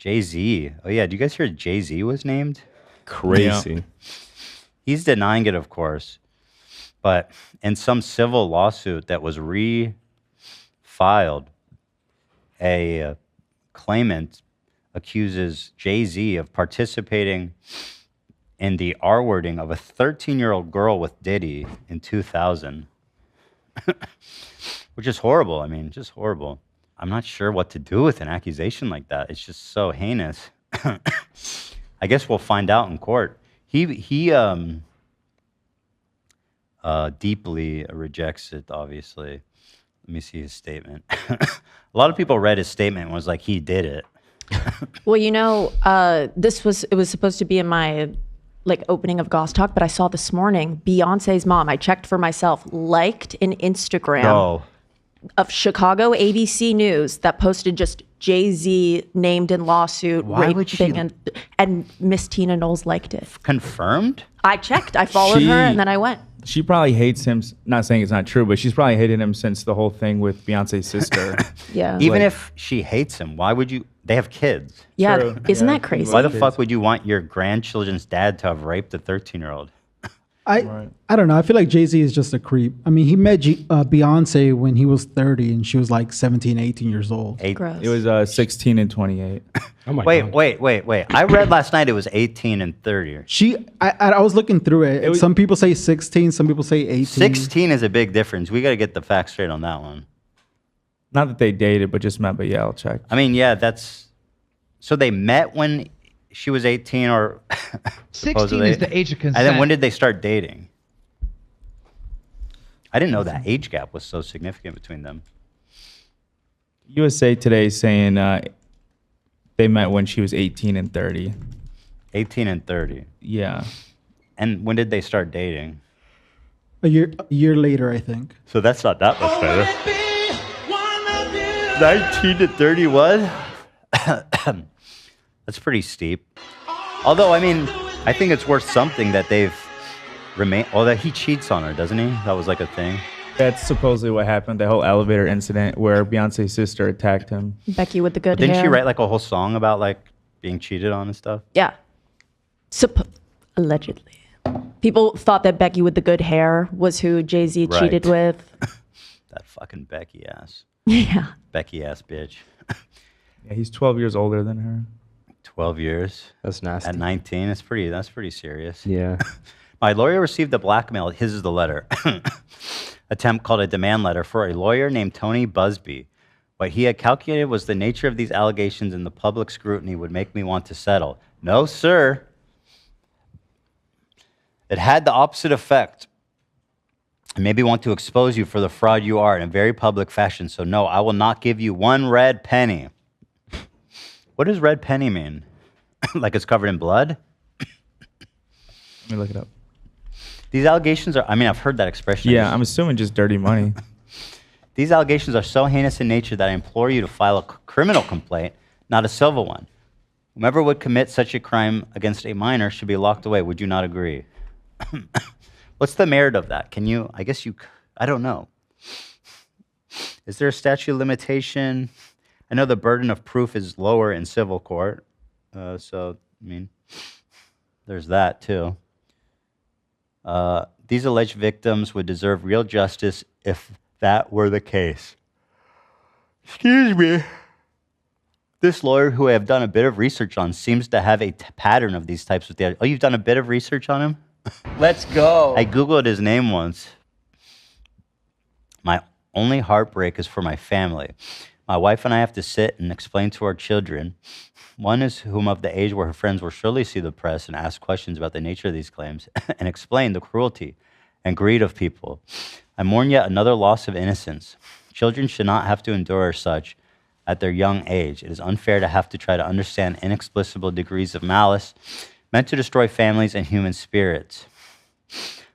Jay-Z. Oh, yeah. Do you guys hear Jay-Z was named? Crazy. Yeah. He's denying it, of course. But in some civil lawsuit that was refiled, a claimant accuses Jay-Z of participating in the R-wording of a 13-year-old girl with Diddy in 2000, which is horrible. I mean, just horrible. I'm not sure what to do with an accusation like that. It's just so heinous. I guess we'll find out in court. He deeply rejects it, obviously. Let me see his statement. A lot of people read his statement and was like, he did it. Well, it was supposed to be in my opening of Goss Talk, but I saw this morning Beyonce's mom, I checked for myself, liked an Instagram of Chicago ABC News that posted just Jay-Z named in lawsuit, Why would she? and Miss Tina Knowles liked it. Confirmed? I checked. I followed her, and then I went. She probably hates him. Not saying it's not true, but she's probably hated him since the whole thing with Beyonce's sister. Yeah. Even if she hates him, why would you? They have kids. Yeah. True. Isn't Yeah. that crazy? Why the fuck would you want your grandchildren's dad to have raped a 13-year-old? I don't know. I feel like Jay-Z is just a creep. I mean, he met Beyonce when he was 30 and she was like 17, 18 years old. Gross. It was 16 and 28. Oh my Wait, God. wait. I read last night it was 18 and 30. I was looking through it. Some people say 16, some people say 18. 16 is a big difference. We got to get the facts straight on that one. Not that they dated, but just met. But yeah, I'll check. I mean, yeah, that's... So they met when she was 18 or... 16 is the age of consent. And then when did they start dating? I didn't know that age gap was so significant between them. USA Today is saying they met when she was 18 and 30. 18 and 30. Yeah. And when did they start dating? A year later, I think. So that's not that much better. 19 to 31? That's pretty steep. Although, I mean, I think it's worth something that they've remained... Oh, that he cheats on her, doesn't he? That was like a thing. That's supposedly what happened, the whole elevator incident where Beyonce's sister attacked him. Becky with the good Didn't hair. she write like a whole song about like being cheated on and stuff? Yeah. Allegedly. People thought that Becky with the good hair was who Jay-Z cheated with. That fucking Becky ass. Yeah. Becky ass bitch. Yeah, he's 12 years older than her. 12 years. That's nasty. At 19, that's pretty serious. Yeah. My lawyer received a blackmail. His is the letter. Attempt called a demand letter for a lawyer named Tony Busby. What he had calculated was the nature of these allegations and the public scrutiny would make me want to settle. No, sir. It had the opposite effect. I maybe want to expose you for the fraud you are in a very public fashion. So no, I will not give you one red penny. What does red penny mean? Like it's covered in blood? Let me look it up. These allegations are, I mean, I've heard that expression. Yeah, I'm assuming just dirty money. These allegations are so heinous in nature that I implore you to file a criminal complaint, not a civil one. Whomever would commit such a crime against a minor should be locked away. Would you not agree? What's the merit of that? Can you, I don't know. Is there a statute of limitation? I know the burden of proof is lower in civil court. So, I mean, there's that too. These alleged victims would deserve real justice if that were the case. Excuse me. This lawyer, who I have done a bit of research on, seems to have a pattern of these types of things. Oh, you've done a bit of research on him? Let's go. I Googled his name once. My only heartbreak is for my family. My wife and I have to sit and explain to our children. One is whom of the age where her friends will surely see the press and ask questions about the nature of these claims and explain the cruelty and greed of people. I mourn yet another loss of innocence. Children should not have to endure such at their young age. It is unfair to have to try to understand inexplicable degrees of malice meant to destroy families and human spirits.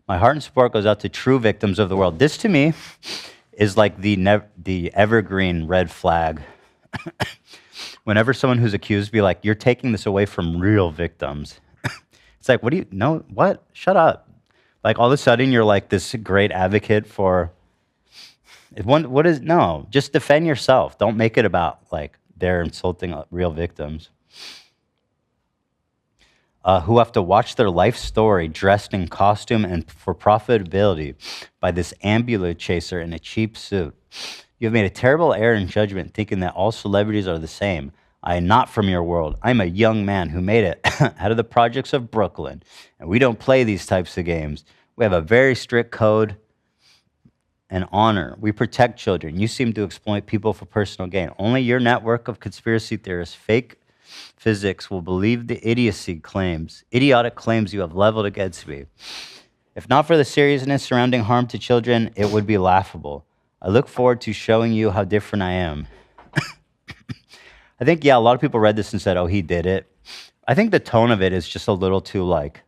My heart and support goes out to true victims of the world. This, to me, is like the evergreen red flag. Whenever someone who's accused be like, you're taking this away from real victims. It's like, what? Shut up. Like, all of a sudden, you're like this great advocate for... No, just defend yourself. Don't make it about, like, they're insulting real victims. who have to watch their life story dressed in costume and for profitability by this ambulance chaser in a cheap suit. You have made a terrible error in judgment thinking that all celebrities are the same. I am not from your world. I'm a young man who made it out of the projects of Brooklyn, and we don't play these types of games. We have a very strict code and honor. We protect children. You seem to exploit people for personal gain. Only your network of conspiracy theorists, fake physics, will believe the idiotic claims you have leveled against me. If not for the seriousness surrounding harm to children, it would be laughable. I look forward to showing you how different I am. I think, a lot of people read this and said, oh, he did it. I think the tone of it is just a little too like,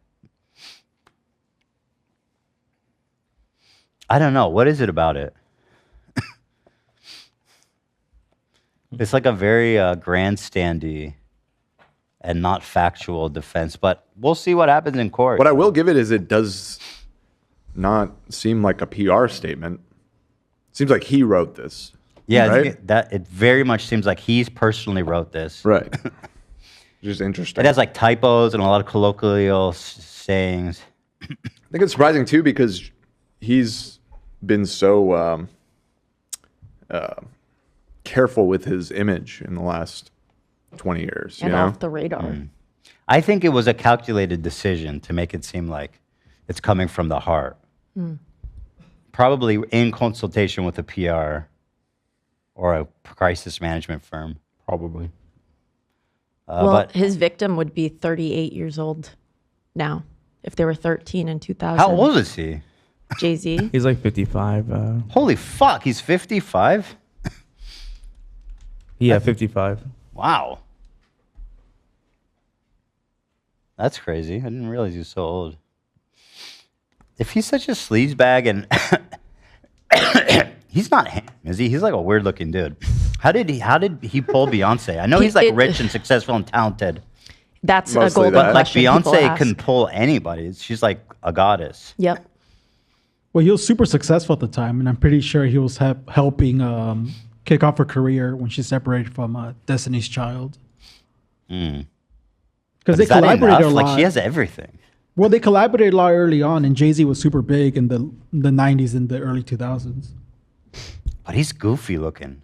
I don't know. What is it about it? It's like a very grandstandy and not factual defense, but we'll see what happens in court. What I will give it is it does not seem like a PR statement. It seems like he wrote this. Yeah, right? it very much seems like he's personally wrote this. Right. Just interesting. It has like typos and a lot of colloquial sayings. I think it's surprising too because he's been so careful with his image in the last 20 years. And you know? off the radar. I think it was a calculated decision to make it seem like it's coming from the heart. Probably in consultation with a PR or a crisis management firm. Probably. Well, But his victim would be 38 years old now. If they were 13 in 2000. how old is he? Jay-Z? He's like 55. Holy fuck, he's 55? Yeah, 55. Wow. That's crazy. I didn't realize he was so old. If he's such a sleazebag and he's not him, is he? He's like a weird looking dude. How did he pull Beyonce? I know he's like rich and successful and talented. That's Mostly a golden that. Like question. people Beyonce ask. can pull anybody. She's like a goddess. Yep. Well, he was super successful at the time, and I'm pretty sure he was helping kick off her career when she separated from Destiny's Child. Because they Is that collaborated enough? a lot. Like she has everything. Well, they collaborated a lot early on, and Jay-Z was super big in the 90s and the early 2000s. But he's goofy looking.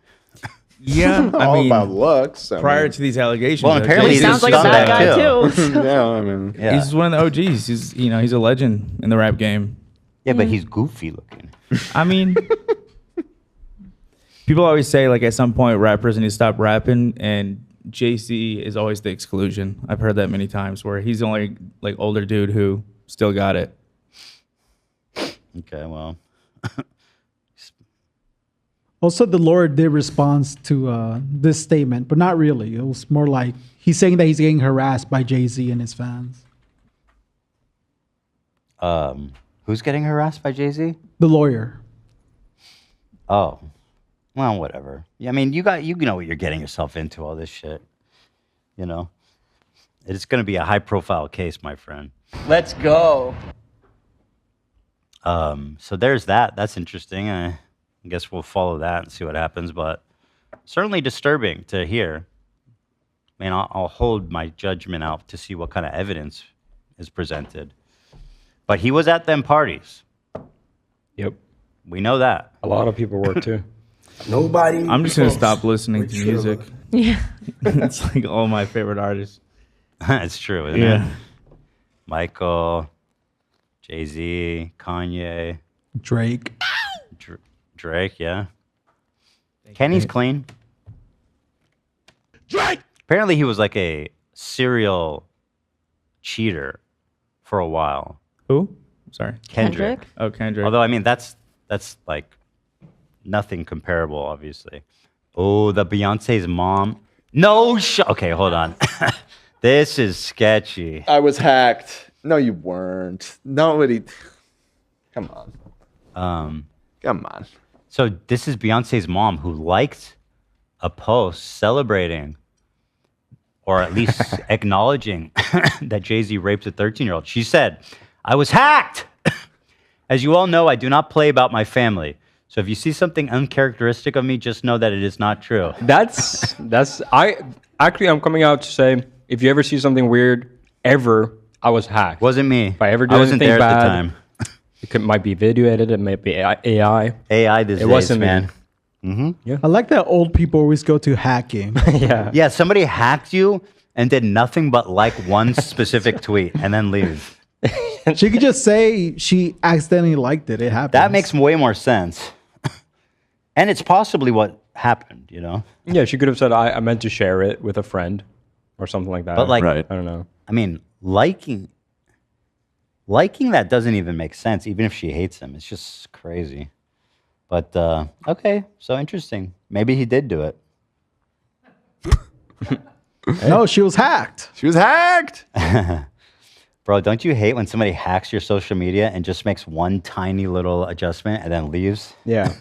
Yeah, I All mean, about looks. I prior mean, to these allegations, Well, apparently He he's a sounds like a bad guy scumbag, too. yeah, I mean, Yeah. he's one of the OGs. He's a legend in the rap game. Yeah, but he's goofy looking. I mean, people always say like at some point rappers need to stop rapping, and JC is always the exclusion. I've heard that many times where he's the only like older dude who still got it. Okay, well. Also, the lawyer did respond to this statement, but not really. It was more like he's saying that he's getting harassed by Jay-Z and his fans. Who's getting harassed by Jay-Z? The lawyer. Oh. Well, whatever. Yeah, I mean, you know what you're getting yourself into, all this shit. You know? It's going to be a high-profile case, my friend. Let's go. So there's that. That's interesting. I guess we'll follow that and see what happens, but certainly disturbing to hear. I mean, I'll hold my judgment out to see what kind of evidence is presented. But he was at them parties. Yep. We know that. A lot of people were too. Nobody. I'm just gonna stop listening to music. Yeah. It's like all my favorite artists. It's true, isn't Yeah. it? Michael, Jay-Z, Kanye, Drake. Drake, yeah. Kenny's clean. Drake. Apparently he was like a serial cheater for a while. Who? Sorry. Kendrick. Kendrick? Oh, Kendrick. Although, I mean, that's like nothing comparable, obviously. Oh, the Beyonce's mom. No, okay, hold on. This is sketchy. I was hacked. No, you weren't. Nobody. Come on. Come on. So this is Beyonce's mom who liked a post celebrating or at least acknowledging that Jay-Z raped a 13-year-old. She said, I was hacked. As you all know, I do not play about my family. So if you see something uncharacteristic of me, just know that it is not true. That's Actually, I'm coming out to say, if you ever see something weird, I was hacked. Wasn't me. If I ever do I wasn't anything there at the bad, time. It might be video edited, it might be AI. AI this It wasn't me. man. I like that old people always go to hacking. Yeah. Yeah, somebody hacked you and did nothing but like one specific tweet and then leave. She could just say she accidentally liked it. It happens. That makes way more sense. And it's possibly what happened, you know? Yeah, she could have said, I meant to share it with a friend or something like that. But like, Right. I don't know. I mean, liking that doesn't even make sense, even if she hates him. It's just crazy. But okay, so interesting. Maybe he did do it. No, she was hacked. She was hacked. Bro, don't you hate when somebody hacks your social media and just makes one tiny little adjustment and then leaves? Yeah.